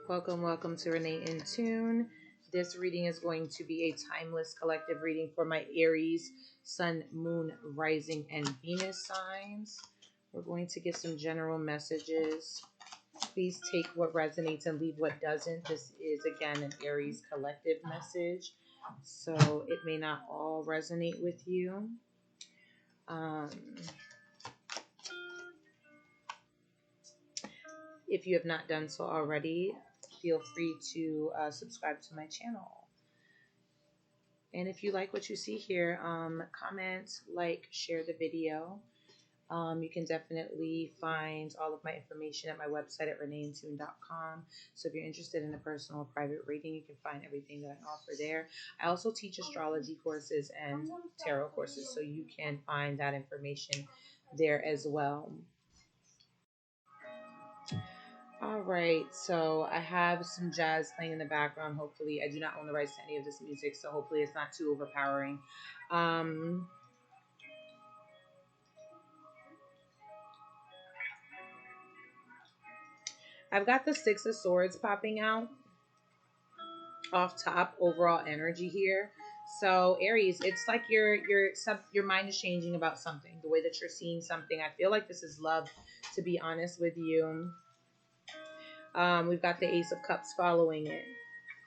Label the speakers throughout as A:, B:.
A: Welcome, welcome to Renee in Tune. This reading is going to be a timeless collective reading for my Aries, Sun, Moon, Rising, and Venus signs. We're going to get some general messages. Please take what resonates and leave what doesn't. This is, again, an Aries collective message, so it may not all resonate with you. If you have not done so already, feel free to subscribe to my channel. And if you like what you see here, comment, like, share the video. You can definitely find all of my information at my website at reneeintune.com. So if you're interested in a personal or private reading, you can find everything that I offer there. I also teach astrology courses and tarot courses, so you can find that information there as well. All right, so I have some jazz playing in the background. Hopefully, I do not own the rights to any of this music, so hopefully it's not too overpowering. I've got the Six of Swords popping out off top, overall energy here. So Aries, it's like your mind is changing about something, the way that you're seeing something. I feel like this is love, to be honest with you. We've got the Ace of Cups following it.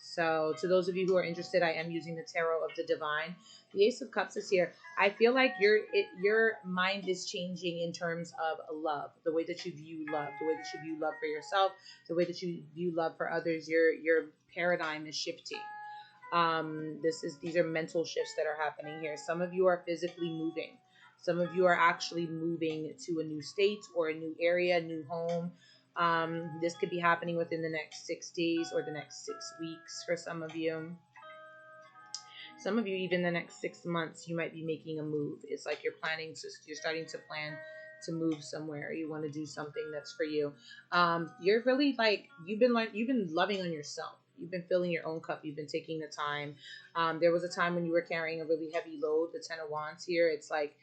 A: So to those of you who are interested, I am using the Tarot of the Divine. The Ace of Cups is here. I feel like your mind is changing in terms of love, the way that you view love, the way that you view love for yourself, the way that you view love for others. Your paradigm is shifting. These are mental shifts that are happening here. Some of you are physically moving. Some of you are actually moving to a new state or a new area, a new home. This could be happening within the next 6 days or the next 6 weeks for some of you. Some of you, even the next 6 months, you might be making a move. It's like you're starting to plan to move somewhere. You want to do something that's for you. You're really like, you've been loving on yourself. You've been filling your own cup. You've been taking the time. There was a time when you were carrying a really heavy load. The Ten of Wands here, it's like,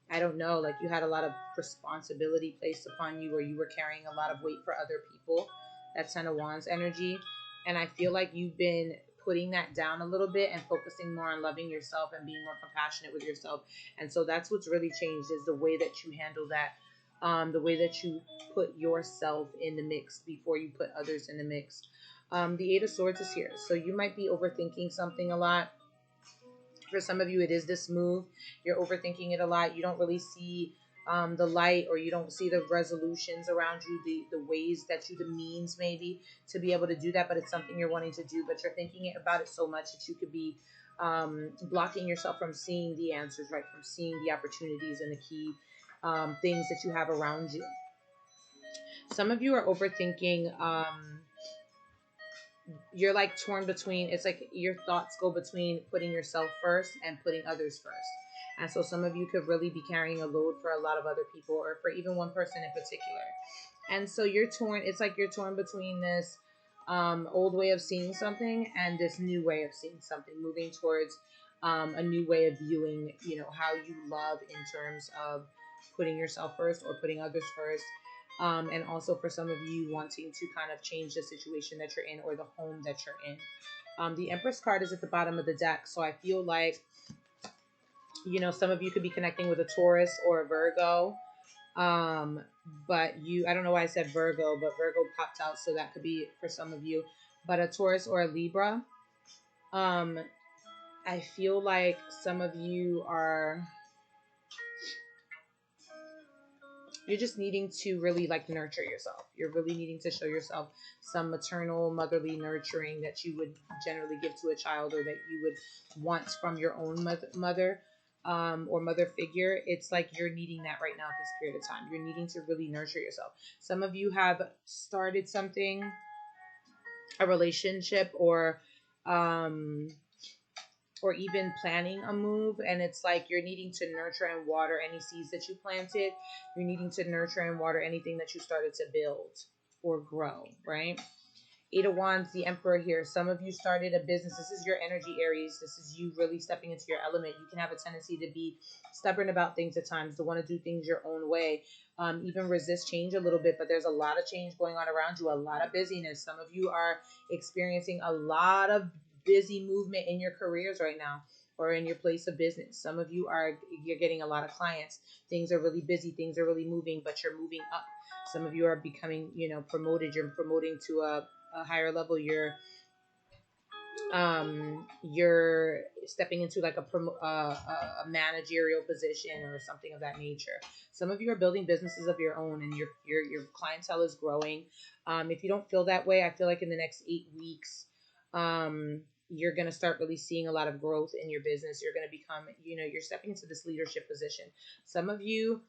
A: I don't know, like you had a lot of responsibility placed upon you, or you were carrying a lot of weight for other people. That's Ten of Wands energy. And I feel like you've been putting that down a little bit and focusing more on loving yourself and being more compassionate with yourself. And so that's what's really changed, is the way that you handle that, the way that you put yourself in the mix before you put others in the mix. The Eight of Swords is here. So you might be overthinking something a lot. For some of you, it is this move. You're overthinking it a lot. You don't really see the light, or you don't see the resolutions around you, the ways that the means maybe to be able to do that, but it's something you're wanting to do, but you're thinking about it so much that you could be blocking yourself from seeing the answers, right? From seeing the opportunities and the key things that you have around you. Some of you are overthinking. You're like torn between, it's like your thoughts go between putting yourself first and putting others first. And so some of you could really be carrying a load for a lot of other people, or for even one person in particular. And so you're torn. It's like you're torn between this old way of seeing something and this new way of seeing something, moving towards a new way of viewing, how you love in terms of putting yourself first or putting others first. And also for some of you wanting to kind of change the situation that you're in, or the home that you're in. The Empress card is at the bottom of the deck. So I feel like, some of you could be connecting with a Taurus or a Virgo. But I don't know why I said Virgo, but Virgo popped out. So that could be for some of you, but a Taurus or a Libra. I feel like some of you you're just needing to really like nurture yourself. You're really needing to show yourself some maternal, motherly nurturing that you would generally give to a child, or that you would want from your own mother or mother figure. It's like you're needing that right now at this period of time. You're needing to really nurture yourself. Some of you have started something, a relationship, or even planning a move, and it's like you're needing to nurture and water any seeds that you planted. You're needing to nurture and water anything that you started to build or grow, right? Eight of Wands, the Emperor here. Some of you started a business. This is your energy, Aries. This is you really stepping into your element. You can have a tendency to be stubborn about things at times, to want to do things your own way, even resist change a little bit. But there's a lot of change going on around you, a lot of busyness. Some of you are experiencing a lot of busy movement in your careers right now, or in your place of business. Some of you you're getting a lot of clients. Things are really busy. Things are really moving, but you're moving up. Some of you are becoming, promoted. You're promoting to a higher level. You're stepping into like a managerial position or something of that nature. Some of you are building businesses of your own, and your clientele is growing. If you don't feel that way, I feel like in the next 8 weeks, you're going to start really seeing a lot of growth in your business. You're going to become, you're stepping into this leadership position. Some of you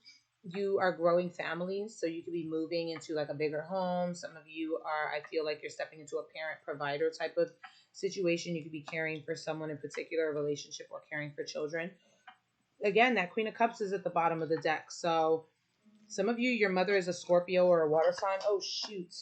A: are growing families, so you could be moving into like a bigger home. Some of you I feel like you're stepping into a parent provider type of situation. You could be caring for someone in particular, a relationship, or caring for children. Again, that Queen of Cups is at the bottom of the deck. So some of you, your mother is a Scorpio or a water sign. Oh, shoot.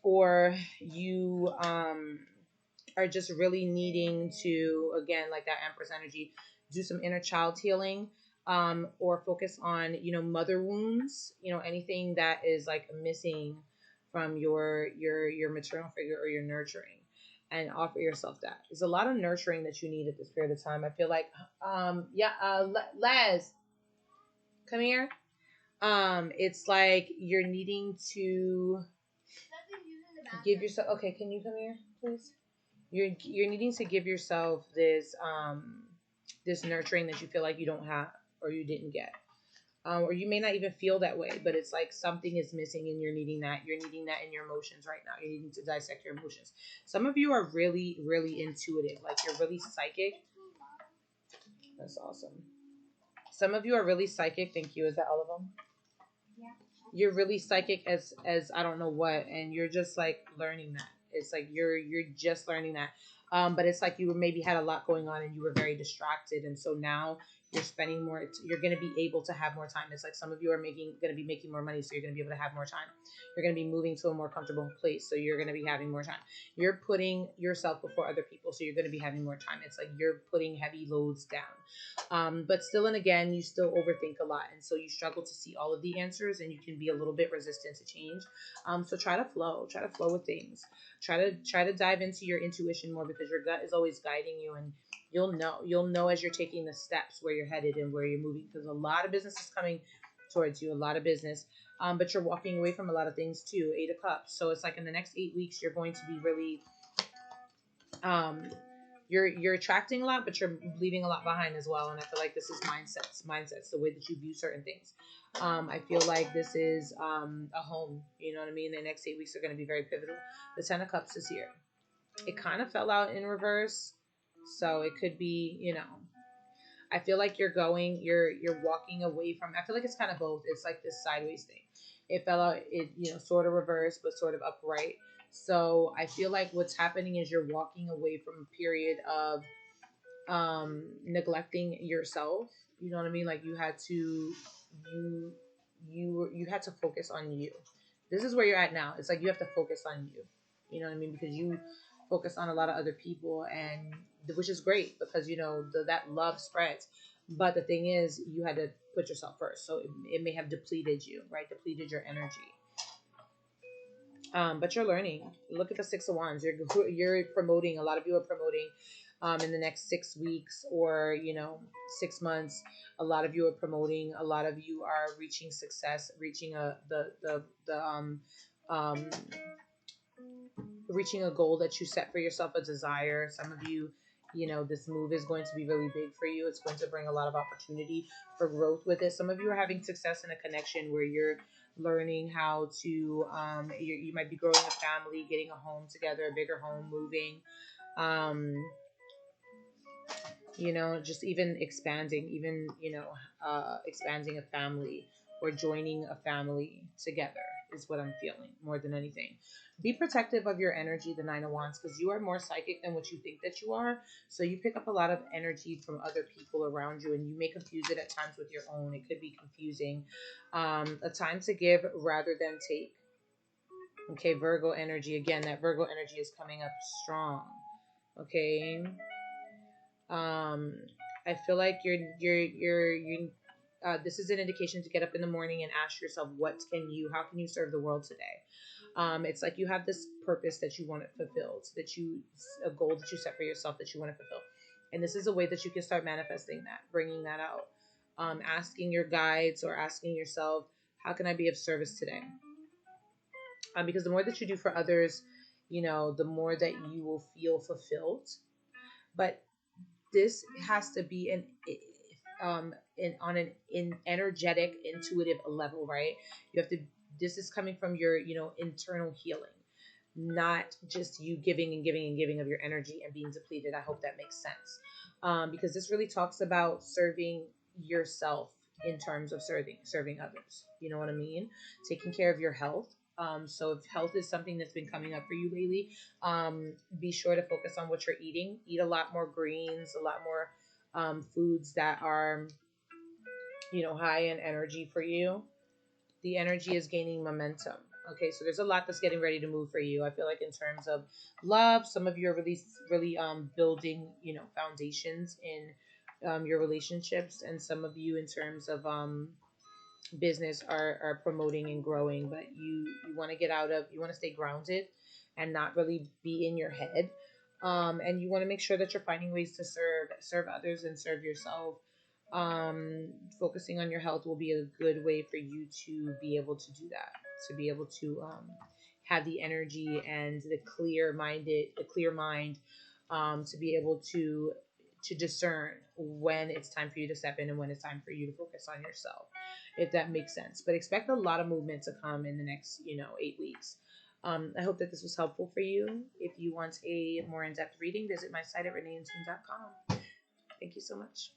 A: Or you are just really needing to, again, like that Empress energy, do some inner child healing, or focus on, mother wounds, anything that is like missing from your maternal figure or your nurturing, and offer yourself that. There's a lot of nurturing that you need at this period of time. I feel like, Les, come here. It's like you're needing to give yourself, okay, can you come here, please? You're needing to give yourself this nurturing that you feel like you don't have or you didn't get. Or you may not even feel that way, but it's like something is missing and you're needing that. You're needing that in your emotions right now. You're needing to dissect your emotions. Some of you are really, really intuitive. Like you're really psychic. That's awesome. Some of you are really psychic. Thank you. Is that all of them? Yeah. You're really psychic as I don't know what, and you're just like learning that. It's like you're just learning that. But it's like you maybe had a lot going on and you were very distracted, and so now you're spending more. You're going to be able to have more time. It's like some of you are going to be making more money, so you're going to be able to have more time. You're going to be moving to a more comfortable place, so you're going to be having more time. You're putting yourself before other people, so you're going to be having more time. It's like you're putting heavy loads down. But still, and again, you still overthink a lot, and so you struggle to see all of the answers, and you can be a little bit resistant to change. So try to flow with things. Try to dive into your intuition more, because your gut is always guiding you, and you'll know as you're taking the steps where you're headed and where you're moving, because a lot of business is coming towards you, a lot of business. But you're walking away from a lot of things too. 8 of Cups. So it's like in the next 8 weeks, you're going to be really you're attracting a lot, but you're leaving a lot behind as well. And I feel like this is mindsets, the way that you view certain things. I feel like this is a home. You know what I mean? The next 8 weeks are going to be very pivotal. The 10 of Cups is here. It kind of fell out in reverse, so it could be, I feel like you're walking away from. I feel like it's kind of both. It's like this sideways thing. It fell out. It sort of reversed, but sort of upright. So I feel like what's happening is you're walking away from a period of neglecting yourself. You know what I mean? Like you had to you had to focus on you. This is where you're at now. It's like you have to focus on you. You know what I mean? Because you focus on a lot of other people, and which is great, because that love spreads. But the thing is, you had to put yourself first, so it may have depleted you, right? Depleted your energy. But you're learning. Look at the 6 of Wands. You're promoting. A lot of you are promoting in the next 6 weeks, or 6 months. A lot of you are promoting. A lot of you are reaching success, reaching reaching a goal that you set for yourself, a desire. Some of you, this move is going to be really big for you. It's going to bring a lot of opportunity for growth with it. Some of you are having success in a connection where you're learning how to, you might be growing a family, getting a home together, a bigger home, moving, just even expanding, expanding a family or joining a family together is what I'm feeling more than anything. Be protective of your energy, the 9 of Wands, because you are more psychic than what you think that you are. So you pick up a lot of energy from other people around you, and you may confuse it at times with your own. It could be confusing. A time to give rather than take. Okay, Virgo energy. Again, that Virgo energy is coming up strong. Okay. Um, I feel like this is an indication to get up in the morning and ask yourself, how can you serve the world today? It's like you have this purpose that you want it fulfilled, a goal that you set for yourself that you want to fulfill. And this is a way that you can start manifesting that, bringing that out. Asking your guides or asking yourself, how can I be of service today? Because the more that you do for others, the more that you will feel fulfilled. But this has to be on an energetic, intuitive level, right? You have to. This is coming from your internal healing, not just you giving and giving and giving of your energy and being depleted. I hope that makes sense, because this really talks about serving yourself in terms of serving others. You know what I mean? Taking care of your health. So if health is something that's been coming up for you lately, be sure to focus on what you're eating. Eat a lot more greens, a lot more foods that are high in energy for you. The energy is gaining momentum. Okay, so there's a lot that's getting ready to move for you. I feel like in terms of love, some of you are really building foundations in your relationships, and some of you in terms of business are promoting and growing. But you want to you want to stay grounded and not really be in your head. And you want to make sure that you're finding ways to serve others and serve yourself. Focusing on your health will be a good way for you to be able to do that, to be able to have the energy and the clear mind, to be able to discern when it's time for you to step in and when it's time for you to focus on yourself, if that makes sense. But expect a lot of movement to come in the next 8 weeks. I hope that this was helpful for you. If you want a more in-depth reading, visit my site at reneeandteam.com. Thank you so much.